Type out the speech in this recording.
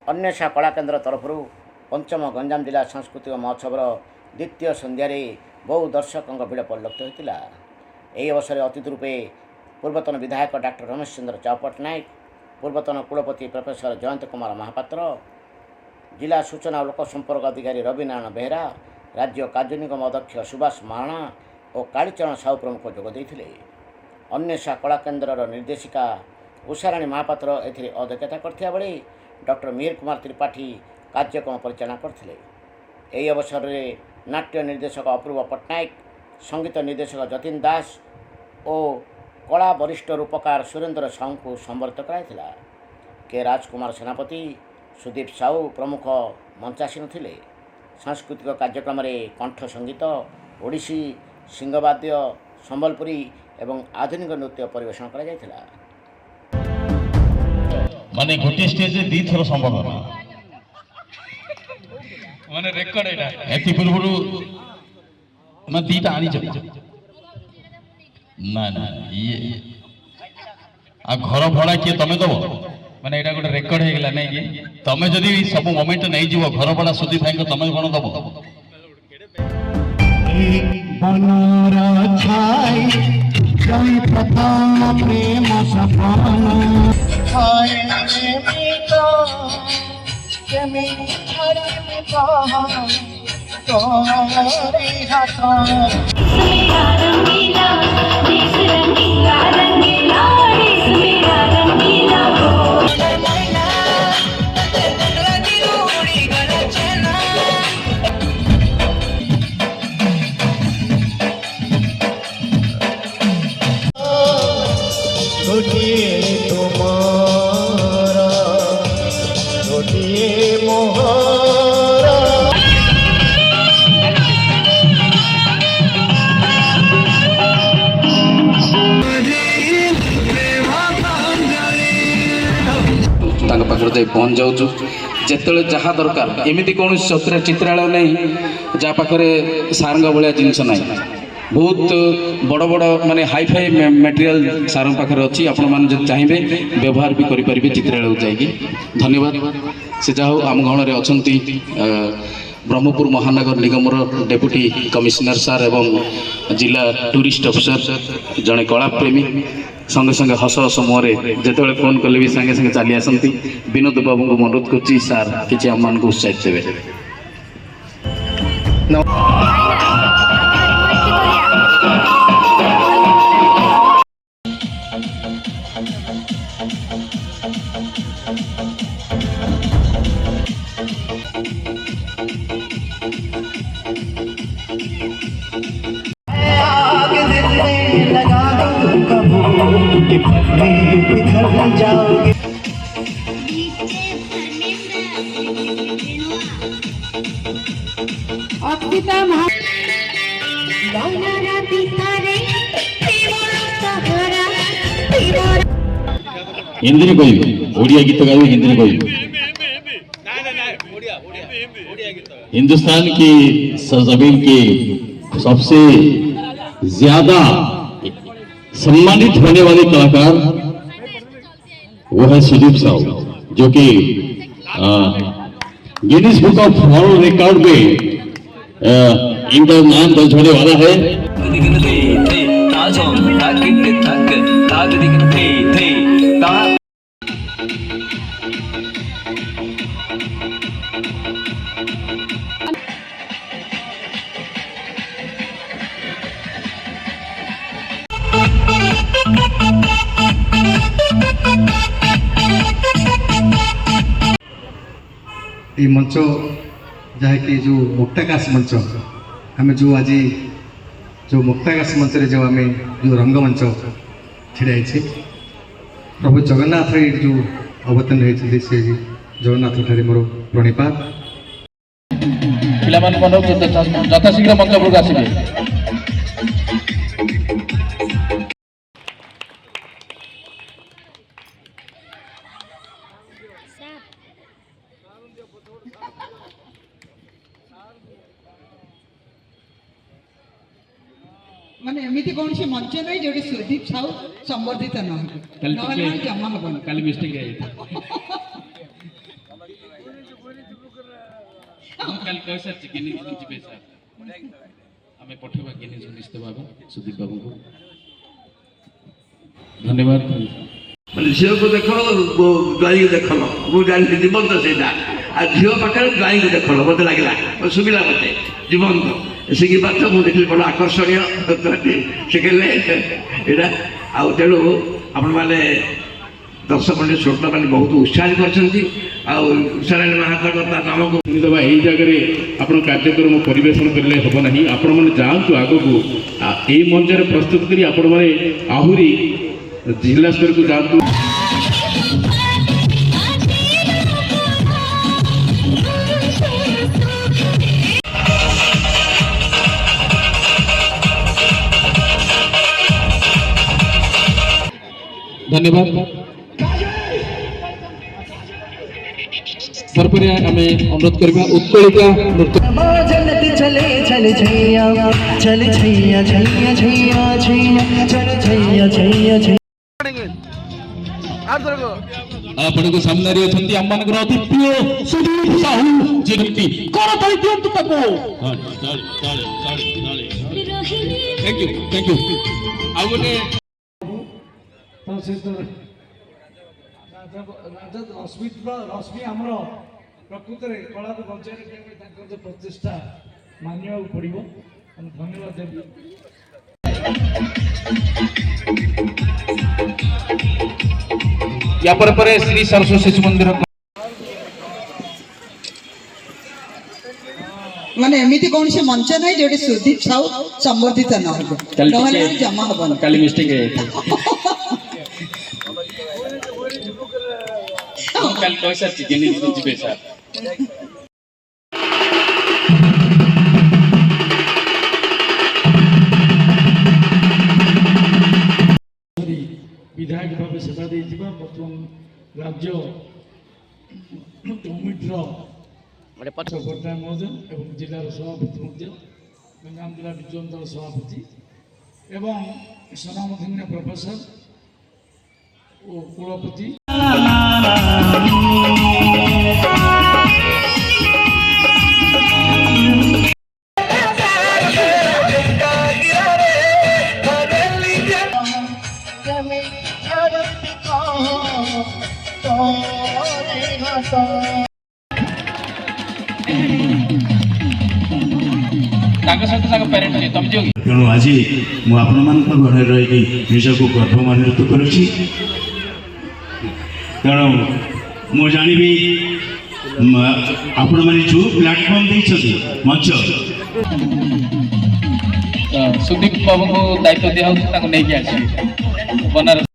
अन्वेषा कला केन्द्र तरफ पंचम गंजाम जिला सांस्कृतिक महोत्सव द्वितीय संध्यार बहु दर्शकों भिड़ परिलक्षित होता। यह अवसर अतिथि रूपे पूर्वतन विधायक डॉक्टर रमेश चंद्र चाव पट्टनायक, पूर्वतन कुलपति प्रोफेसर जयंत कुमार महापात्र, जिला सूचना और लोक संपर्क अधिकारी रविनारायण बेहरा, राज्य कार्यनिगम अध्यक्ष सुभाष महाणा और कालीचरण साहू प्रमुख जोगदे। अन्वेषा कला केन्द्र निर्देशिका उषाराणी महापात्र एथिरे अध्यक्षता करथिया बेले डॉक्टर मिहिर कुमार त्रिपाठी कार्यक्रम परिचालना करथिले। एही अवसर में नाट्य निर्देशक अपूर्व पट्टनायक, संगीत निर्देशक जतिन दास और कला वरिष्ठ रूपकार सुरेंद्र साहू को संबर्धित कराइथिला। के राजकुमार सेनापति, सुदीप साहू प्रमुख मंचासीन थिले। सांस्कृतिक कार्यक्रम में कंठ संगीत, ओडिसी, सिंहवाद्य, संबलपुरी एवं आधुनिक नृत्य परिवेषण करा जायथिला। माने गोटे स्टेज रे दी थरो संभव माने रेकर्ड एटा एति पूर्वरु मैं दीटा आनी छ ना ना ये आ घर भड़ा के तमे दबो माने एटा गोटे रेकर्ड हे गेला नै कि तमे जदी सब मोमेंट नै जीवो घर भड़ा सुदी भाई को तमे कोन दबो बनरा छाई जय प्रथम प्रेम सपना हाय मीतो के मेरी हरी में कहा तोरे हाथों मेरा रंगीला देश रंगीला रंगीला देश मेरा रंगीला पाखे पहुँच जाऊँ जिते जहाँ दरकार एमती कौन चित्रालय नहीं जहाँ पाखे सार भाया जिनस ना बहुत बड़ बड़ माने हाईफाई मटेरियल सार पाखे अच्छी आपण मैंने चाहिए व्यवहार भी करें चित्रालय जाकि धन्यवाद से जाओ आम गण में अच्छा ब्रह्मपुर महानगर निगम डेप्यूटी कमिशनर सार एवं जिला टूरिस्ट अफिसर जड़े कला प्रेमी संगे संगे हस हस मुहरे जिते फोन कले भी संगे संगे चली आसती विनोद बाबू को अनुरोध कर सार कि आम मान उत्साहित देवे। जाओगे हिंदी कह ओडिया गीत गाइबे हिंदी कह हिंदुस्तान की सरजमीन की सबसे ज्यादा सम्मानित होने वाले कलाकार वो है सुदीप साहू जो कि Guinness book of world record में इनका नाम दर्ज होने वाला है। ये मंच जहाँकि जो मुक्ताकाश मंच आम जो आज जो मुक्ताकाश मंच रे जो आम जो रंगमंच छिड़ाई प्रभु जगन्नाथ जो अवतरण होती से जगन्नाथ ठारे मोर प्रणिपात यथाशीघ्र मंच उपरକୁ ଆସିବେ। माने एमती कौन से मंच नहीं जो सुदीप साहू संबर्धित न जमा हम मिस्टेक ମୁଁ କାଲି କହିସାରିଛି ଗିନିଜ୍ ଯିବେ ସାର୍ ଆମେ ପଠେଇବା ଗିନିଜ୍ ନିଶ୍ଚିତ ଭାବେ ସୁଦୀପ ବାବୁଙ୍କୁ ଧନ୍ୟବାଦ। ମାନେ ଝିଅକୁ ଦେଖ ଜ୍ୱାଇଁକୁ ଦେଖଲ ମୁଁ ଜାଣିଲି ଜୀବନ୍ତ ସେଇଟା ଆଉ ଝିଅ ପାଖରେ ଜ୍ୱାଇଁକୁ ଦେଖଲ ମୋତେ ଲାଗିଲା ଶୁଭିଲା ମୋତେ ଜୀବନ୍ତ ସେକି ପାଠ ମୁଁ ଦେଖିଲି ବଡ଼ ଆକର୍ଷଣୀୟ ଶିଖେଇଲେ ଏଇଟା ଆଉ ତେଣୁ ଆପଣମାନେ ଦର୍ଶକ ମଣ୍ଡଳୀ ଶ୍ରୋତାମାନେ ବହୁତ ଉତ୍ସାହିତ କରିଛନ୍ତି ଆଉ ଉଷାରାଣୀ ମହାତାଙ୍କ ତା ନାମକୁ ଶୁଣିଦେବା ଏଇ ଜାଗାରେ ଆପଣ କାର୍ଯ୍ୟକ୍ରମ ପରିବେଷଣ କଲେ ହେବ ନାହିଁ ଆପଣମାନେ ଯାଆନ୍ତୁ ଆଗକୁ ଏଇ ମଞ୍ଚରେ ପ୍ରସ୍ତୁତ କରି ଆପଣମାନେ ଆହୁରି ଜିଲ୍ଲା ସ୍ତରକୁ ଯାଆନ୍ତୁ। ଧନ୍ୟବାଦ। ତାରପରେ ଆମେ ଅନୁରୋଧ କରିବା ଉତ୍କଳିକା ନୃତ୍ୟ जन्नत चले चले छैया चले छैया छैया छैया छैया चले छैया छैया छैया ଆପଣଙ୍କ ସାମ୍ନାରେ ଅଛନ୍ତି ଆମମାନଙ୍କର ଅତି ପ୍ରିୟ ସୁଦୀପ ସାହୁ ଯେମିତି କରତାଳି ଦିଅନ୍ତୁ ତାକୁ। Thank you. ଆଉ ଗୋଟେ ତା ସହିତ ରଶ୍ମି ଆମର ପ୍ରକୃତରେ କଳାକୁ ବଞ୍ଚାଇ ରଖିବା ପାଇଁ ତାଙ୍କର ଯେଉଁ ପ୍ରଚେଷ୍ଟା ମାନିବାକୁ ପଡ଼ିବ। ଧନ୍ୟବାଦ ଦେବି। ୟା ପରେ ଶ୍ରୀ ସରସ୍ୱତୀ ଶିଶୁ ମନ୍ଦିର ମାନେ ଏମିତି କୌଣସି ମଞ୍ଚ ନାହିଁ ଯୋଉଠି ସୁଦୀପ ସାହୁ ସମ୍ବର୍ଦ୍ଧିତ ନ ହେବ ନହେଲେ ଜମା ହବନି। କାଲି ମିଷ୍ଟେକ୍ କାଲି କହିସାରିଛି ଗିନିଜ୍ ଯିବେ ସାର୍। ବିଧାୟକ ଭାବେ ସେବା ଦେଇଥିବା ବର୍ତ୍ତମାନ ରାଜ୍ୟ କମିଟିର ପଟ୍ଟନାୟକ ମହୋଦୟ ଏବଂ ଜିଲ୍ଲାର ସଭାପତି ମଧ୍ୟ ଗଞ୍ଜାମ ଜିଲ୍ଲା ବିଜୁ ଦଳ ସଭାପତି ଏବଂ ସ୍ୱନାମଧନ୍ୟ ପ୍ରଫେସର ଓ କୁଳପତି ତାଙ୍କ ସହିତ ତାଙ୍କ ପ୍ୟାରେଣ୍ଟ ତମେ ଯିବ କି? ତେଣୁ ଆଜି ମୁଁ ଆପଣମାନଙ୍କ ଘରେ ରହିକି ନିଜକୁ ଗର୍ଭମାନୁତ କରୁଛି। ତେଣୁ ମୁଁ ଜାଣିବି ଆପଣମାନେ ଯେଉଁ ପ୍ଲାଟଫର୍ମ ଦେଇଛନ୍ତି ମଞ୍ଚ ସୁଦୀପ ବାବୁଙ୍କୁ ଦାୟିତ୍ୱ ଦିଆହେଉଛି ତାଙ୍କୁ ନେଇକି ଆସିବେ ବନାରସ।